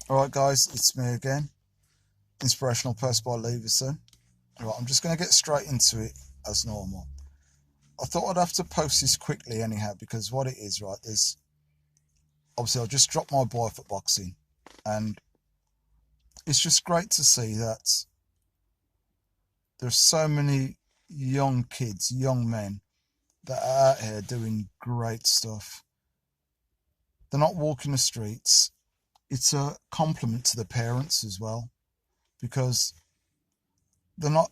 Alright guys, it's me again, Inspirational post by Leverson. Right, I'm just going to get straight into it as normal. I thought I'd have to post this quickly anyhow, because what it is, right, is obviously I just dropped my boy for boxing, and it's just great to see that there's so many young kids, young men that are out here doing great stuff. They're not walking the streets. It's a compliment to the parents as well, because they're not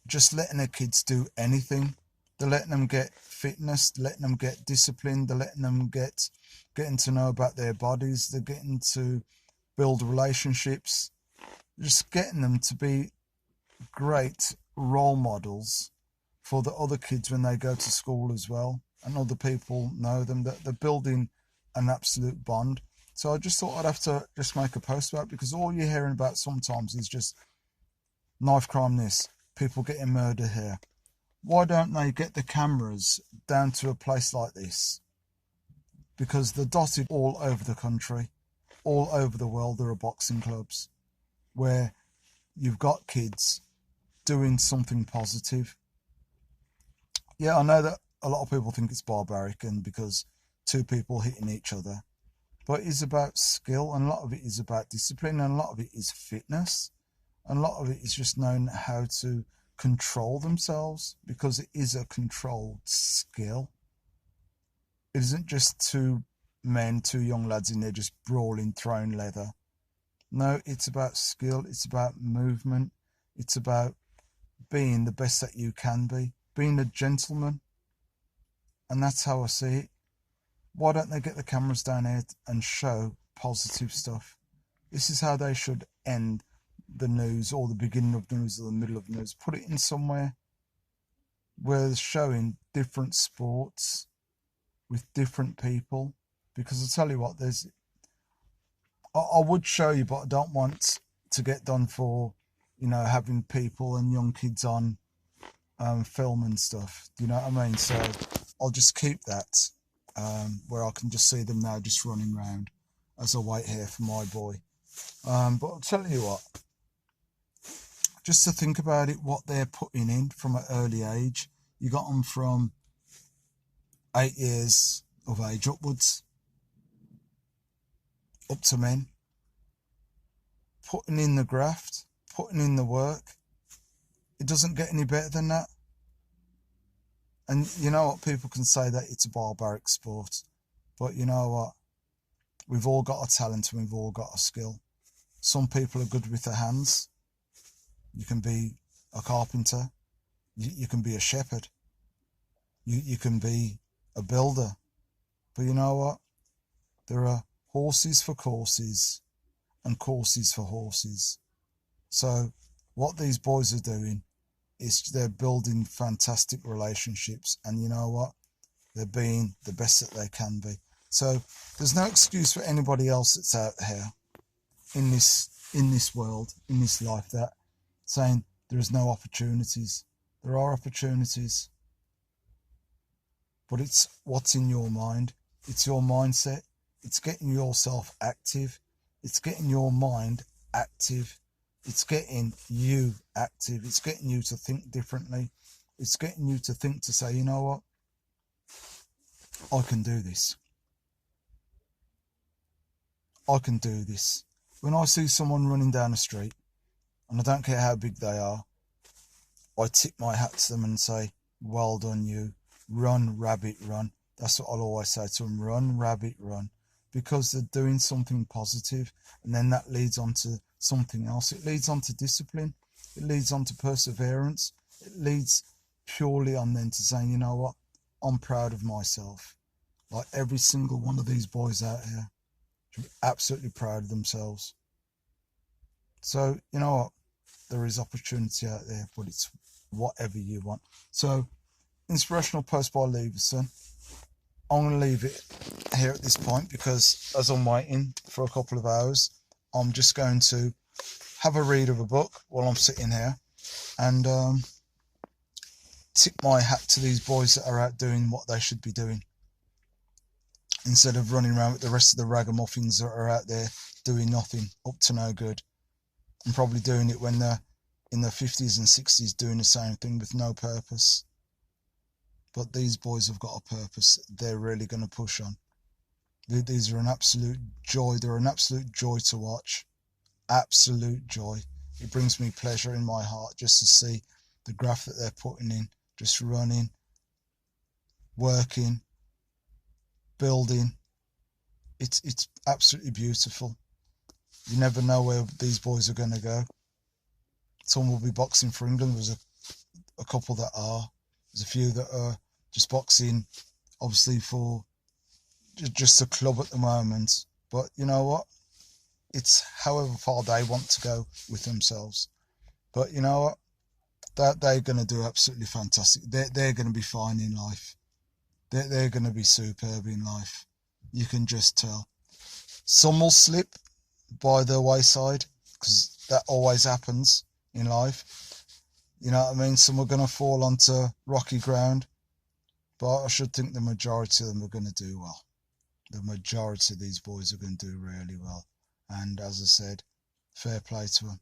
just letting their kids do anything. They're letting them get fitness, letting them get discipline, they're letting them getting to know about their bodies, they're getting to build relationships, just getting them to be great role models for the other kids when they go to school as well, and other people know them, that they're building an absolute bond. So I just thought I'd have to just make a post about it, because all you're hearing about sometimes is just knife crime, this, people getting murdered here. Why don't they get the cameras down to a place like this? Because they're dotted all over the country, all over the world. There are boxing clubs where you've got kids doing something positive. Yeah, I know that a lot of people think it's barbaric and because two people hitting each other, but it's about skill, and a lot of it is about discipline, and a lot of it is fitness, and a lot of it is just knowing how to control themselves, because it is a controlled skill. It isn't just two men, two young lads in there just brawling, throwing leather. No, it's about skill, it's about movement, it's about being the best that you can be, being a gentleman. And that's how I see it. Why don't they get the cameras down here and show positive stuff? This is how they should end the news, or the beginning of news, or the middle of news. Put it in somewhere where they're showing different sports with different people. Because I tell you what, I would show you, but I don't want to get done for, having people and young kids on film and stuff. Do you know what I mean? So I'll just keep that where I can just see them now just running around as I wait here for my boy. But I'll tell you what, just to think about it, what they're putting in from an early age. You got them from 8 years of age upwards, up to men, putting in the graft, putting in the work. It doesn't get any better than that. And you know what, people can say that it's a barbaric sport, but you know what, we've all got a talent and we've all got a skill. Some people are good with their hands. You can be a carpenter, you can be a shepherd, you can be a builder. But you know what, there are horses for courses and courses for horses. So what these boys are doing is they're building fantastic relationships, and you know what, they're being the best that they can be. So there's no excuse for anybody else that's out here in this world, in this life, that saying there is no opportunities. There are opportunities, but it's what's in your mind. It's your mindset. It's getting yourself active. It's getting your mind active. It's getting you active. It's getting you to think differently. It's getting you to think, to say, you know what, I can do this. I can do this. When I see someone running down the street, and I don't care how big they are, I tip my hat to them and say, well done you. Run, rabbit, run. That's what I'll always say to them. Run, rabbit, run. Because they're doing something positive, and then that leads on to something else. It leads on to discipline. It leads on to perseverance. It leads purely on then to saying, you know what, I'm proud of myself. Like every single one of these boys out here should be absolutely proud of themselves. So, you know what, there is opportunity out there, but it's whatever you want. So, Inspirational post by Leverson. I'm going to leave it here at this point, because as I'm waiting for a couple of hours, I'm just going to have a read of a book while I'm sitting here, and tip my hat to these boys that are out doing what they should be doing, instead of running around with the rest of the ragamuffins that are out there doing nothing, up to no good, and probably doing it when they're in their 50s and 60s, doing the same thing with no purpose. But these boys have got a purpose. They're really going to push on. These are an absolute joy. They're an absolute joy to watch. Absolute joy. It brings me pleasure in my heart just to see the graft that they're putting in, just running, working, building. It's absolutely beautiful. You never know where these boys are going to go. Some will be boxing for England. There's a couple that are. There's a few that are just boxing, obviously, for just a club at the moment. But you know what? It's however far they want to go with themselves. But you know what? They're going to do absolutely fantastic. They're going to be fine in life. They're going to be superb in life. You can just tell. Some will slip by the wayside, because that always happens in life. You know what I mean? Some are going to fall onto rocky ground, but I should think the majority of them are going to do well. The majority of these boys are going to do really well. And as I said, fair play to them.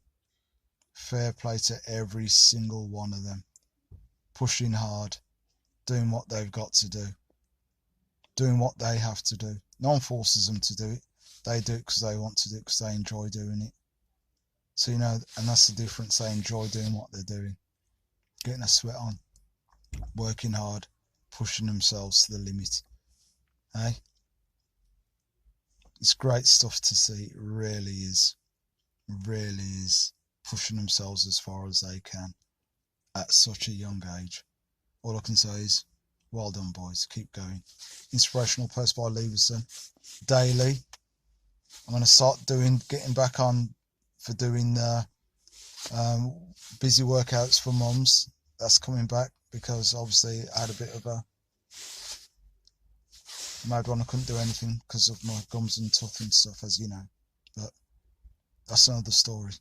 Fair play to every single one of them. Pushing hard, doing what they've got to do, doing what they have to do. No one forces them to do it. They do it because they want to do it, because they enjoy doing it. So, you know, and that's the difference. They enjoy doing what they're doing. Getting a sweat on, working hard, pushing themselves to the limit. Hey? It's great stuff to see. It really is. It really is. Pushing themselves as far as they can at such a young age. All I can say is, well done, boys. Keep going. Inspirational post by Leverson. Daily. I'm going to start getting back on for doing busy workouts for mums. That's coming back, because obviously I had a bit of a mad one. I couldn't do anything because of my gums and teeth and stuff, as you know. But that's another story.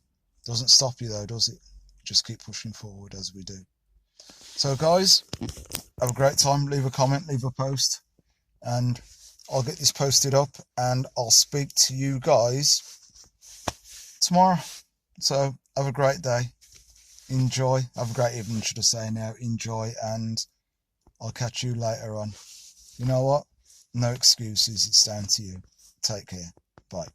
Doesn't stop you though, does it? Just keep pushing forward as we do. So guys, have a great time. Leave a comment, leave a post, and I'll get this posted up, and I'll speak to you guys tomorrow. So have a great day. Enjoy. Have a great evening, should I say now. Enjoy, and I'll catch you later on. You know what? No excuses. It's down to you. Take care. Bye.